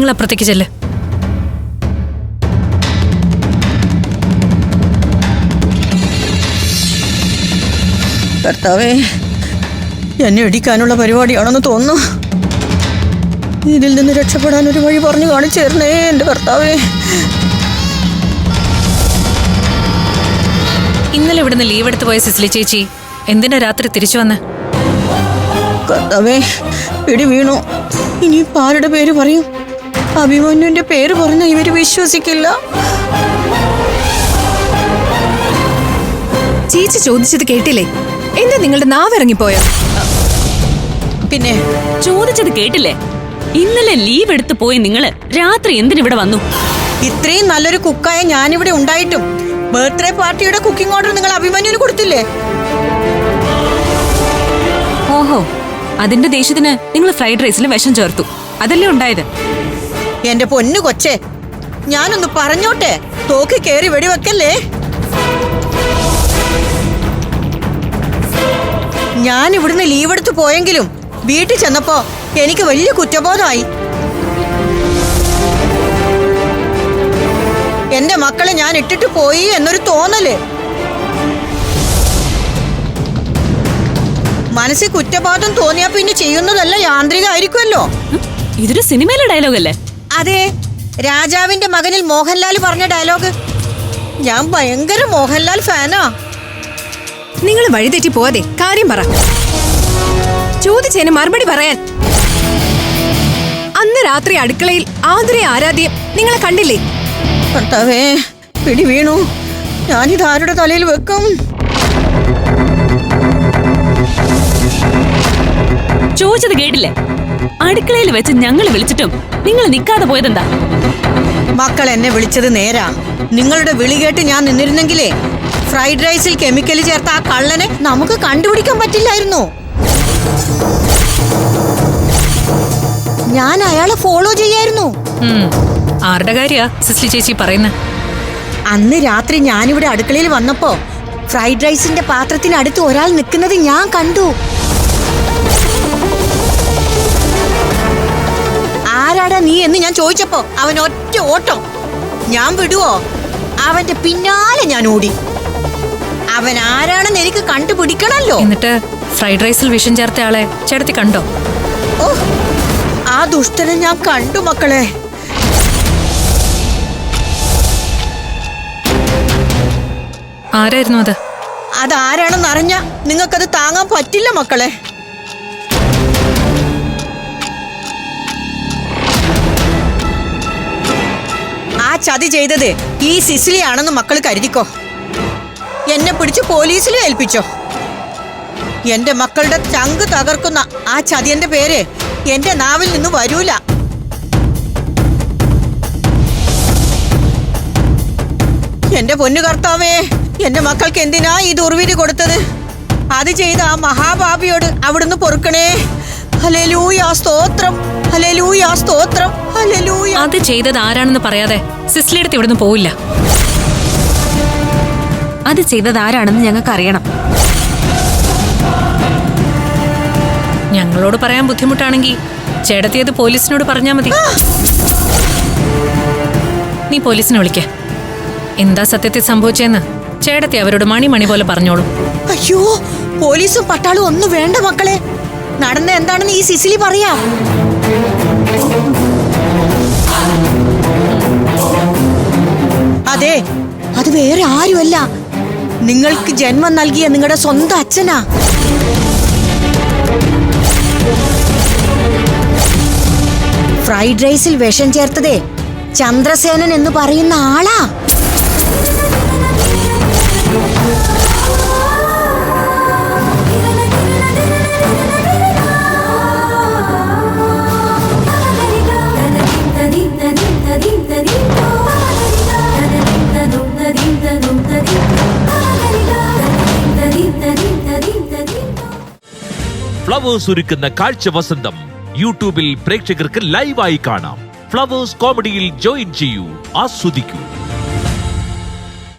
നിങ്ങൾ അപ്പുറത്തേക്ക് ചെല്ല്. കർത്താവേ, എന്നെ ഇടിക്കാനുള്ള പരിപാടിയാണെന്ന് തോന്നുന്നു. ഇതിൽ നിന്ന് രക്ഷപ്പെടാൻ ഒരു വഴി പറഞ്ഞു കാണിച്ചു തരണേ എന്റെ കർത്താവേ. ഇന്നലെ ഇവിടുന്ന് ലീവ് എടുത്ത് പോയ സിസ്ലി ചേച്ചി എന്തിനാ രാത്രി തിരിച്ചു വന്ന്? കർത്താവേ, പിടി വീണു. ഇനി ആരുടെ പേര് പറയും? അഭിമന്യുവിന്റെ പേര് പറഞ്ഞ ഇവര് വിശ്വസിക്കില്ല. ചേച്ചി ചോദിച്ചത് കേട്ടില്ലേ? എന്താ നിങ്ങളുടെ നാവിറങ്ങിപ്പോയോ? പിന്നെ ചോദിച്ചത് കേട്ടില്ലേ? ഇന്നലെ ലീവ് എടുത്ത് പോയി നിങ്ങള് രാത്രി എന്തിനിവിടെ വന്നു? ഇത്രയും നല്ലൊരു കുക്കായ ഞാനിവിടെ ഉണ്ടായിട്ടും ബർത്ത്ഡേ പാർട്ടിയുടെ കുക്കിംഗ് ഓർഡർ നിങ്ങൾ അഭിമന്യുവിന് കൊടുത്തില്ലേ? ഓഹോ, അതിന്റെ ദേഷ്യത്തിന് നിങ്ങൾ ഫ്രൈഡ് റൈസിൽ വിഷം ചേർത്തു, അതല്ലേ ഉണ്ടായത്? എന്റെ പൊന്നു കൊച്ചേ, ഞാനൊന്ന് പറഞ്ഞോട്ടെ, തോക്കി കേറി വെടിവെക്കല്ലേ. ഞാൻ ഇവിടുന്ന് ലീവ് എടുത്ത് പോയെങ്കിലും വീട്ടിൽ ചെന്നപ്പോ എനിക്ക് വലിയ കുറ്റബോധമായി. എന്റെ മക്കളെ ഞാൻ ഇട്ടിട്ട് പോയി എന്നൊരു തോന്നല്. മനസ്സിൽ കുറ്റബോധം തോന്നിയാ പിന്നെ ചെയ്യുന്നതല്ല യാന്ത്രികമായിരിക്കുമല്ലോ. ഇതൊരു സിനിമയിലെ ഡയലോഗ് അല്ലേ? അതെ, രാജാവിന്റെ മകനിൽ മോഹൻലാൽ പറഞ്ഞ ഡയലോഗ്. ഞാൻ ഭയങ്കര മോഹൻലാൽ ഫാനാ. നിങ്ങൾ വഴിതെറ്റി പോവാതെ കാര്യം പറ. ചോദിച്ചതിന് മറുപടി പറയാൻ. അന്ന് രാത്രി അടുക്കളയിൽ ആതുരെ ആരാധ്യം നിങ്ങളെ കണ്ടില്ലേ? കർത്താവേ, പിടി വീണു. ഞാനിത് ആരുടെ തലയിൽ വെക്കും? ചോദിച്ചത് കേട്ടില്ലേ? അടുക്കളയിൽ വെച്ച് ഞങ്ങൾ വിളിച്ചിട്ടും നിങ്ങൾ നിൽക്കാതെ പോയതെന്താ? മക്കൾ എന്നെ വിളിച്ചത് നേരാ. നിങ്ങളുടെ വിളി കേട്ട് ഞാൻ നിന്നിരുന്നെങ്കിലേ ഫ്രൈഡ് റൈസിൽ കെമിക്കൽ ചേർത്ത ആ കള്ളനെ നമുക്ക് കണ്ടുപിടിക്കാൻ പറ്റില്ലായിരുന്നു. ഞാൻ അയാളെ ഫോളോ ചെയ്യായിരുന്നു. ആരുടെ കാര്യാ സിസ്ലി ചേച്ചി പറയുന്നത്? അന്ന് രാത്രി ഞാനിവിടെ അടുക്കളയിൽ വന്നപ്പോ ഫ്രൈഡ് റൈസിന്റെ പാത്രത്തിനടുത്ത് ഒരാൾ നിൽക്കുന്നത് ഞാൻ കണ്ടു. ആരാടാ നീ എന്ന് ഞാൻ ചോദിച്ചപ്പോ അവൻ ഒറ്റ ഓട്ടം. ഞാൻ വിടുവോ? അവന്റെ പിന്നാലെ ഞാൻ ഓടി. അവൻ ആരാണെന്ന് എനിക്ക് കണ്ടുപിടിക്കണല്ലോ. എന്നിട്ട് ഫ്രൈഡ് റൈസിൽ വിഷം ചേർത്ത ആളെ ചേട്ടത്തി കണ്ടോ? ഓ, ആ ദുഷ്ടനെ ഞാൻ കണ്ടു മക്കളെ. ആരായിരുന്നു അത്? അതാരാണെന്ന് അറിഞ്ഞ നിങ്ങൾക്കത് താങ്ങാൻ പറ്റില്ല മക്കളെ. ആ ചതി ചെയ്തത് ഈ സിസിലി ആണെന്ന് മക്കൾ കരുതിക്കോ. എന്നെ പിടിച്ച് പോലീസിലും ഏൽപ്പിച്ചോ. എന്റെ മക്കളുടെ ചങ്ക് തകർക്കുന്ന ആ ചതിയന്റെ പേര് എന്റെ നാവിൽ നിന്ന് വരൂല. എന്റെ പൊന്നു കർത്താവേ, എന്റെ മക്കൾക്ക് എന്തിനാ ഈ ദുർവിധി കൊടുത്തത്? അത് ചെയ്ത ആ മഹാപാപിയോട് അവിടുന്ന് പൊറുക്കണേ. ഹല്ലേലൂയ, സ്തോത്രം, ഹല്ലേലൂയ, സ്തോത്രം, ഹല്ലേലൂയ. അത് ചെയ്തത് ആരാണെന്ന് പറയാതെ സിസ്ലിയുടെ ഇവിടുന്ന് പോവില്ല. അത് ചെയ്തത് ആരാണെന്ന് ഞങ്ങൾക്ക് അറിയണം. ഞങ്ങളോട് പറയാൻ ബുദ്ധിമുട്ടാണെങ്കിൽ ചേട്ടത്തി അത് പോലീസിനോട് പറഞ്ഞാ മതി. നീ പോലീസിനെ വിളിക്ക. എന്താ സത്യത്തിൽ സംഭവിച്ചെന്ന് ചേട്ടത്തി അവരോട് മണി പോലെ പറഞ്ഞോളൂ. അയ്യോ, പോലീസും പട്ടാളും ഒന്നും വേണ്ട മക്കളെ. നടന്ന എന്താണെന്ന് ഈ സിസിലി പറയാ. അതെ, അത് വേറെ ആരുമല്ല, നിങ്ങൾക്ക് ജന്മം നൽകിയ നിങ്ങളുടെ സ്വന്തം അച്ഛനാ. ഫ്രൈഡ് റൈസിൽ വിഷം ചേർത്തതേ ചന്ദ്രസേനൻ എന്ന് പറയുന്ന ആളാ. ഫ്ലവേഴ്സ് ഒരുക്കുന്ന കാഴ്ച വസന്തം യൂട്യൂബിൽ പ്രേക്ഷകർക്ക് ലൈവായി കാണാം. ഫ്ലവേഴ്സ് കോമഡിയിൽ ജോയിൻ ചെയ്യൂ, ആസ്വദിക്കൂ.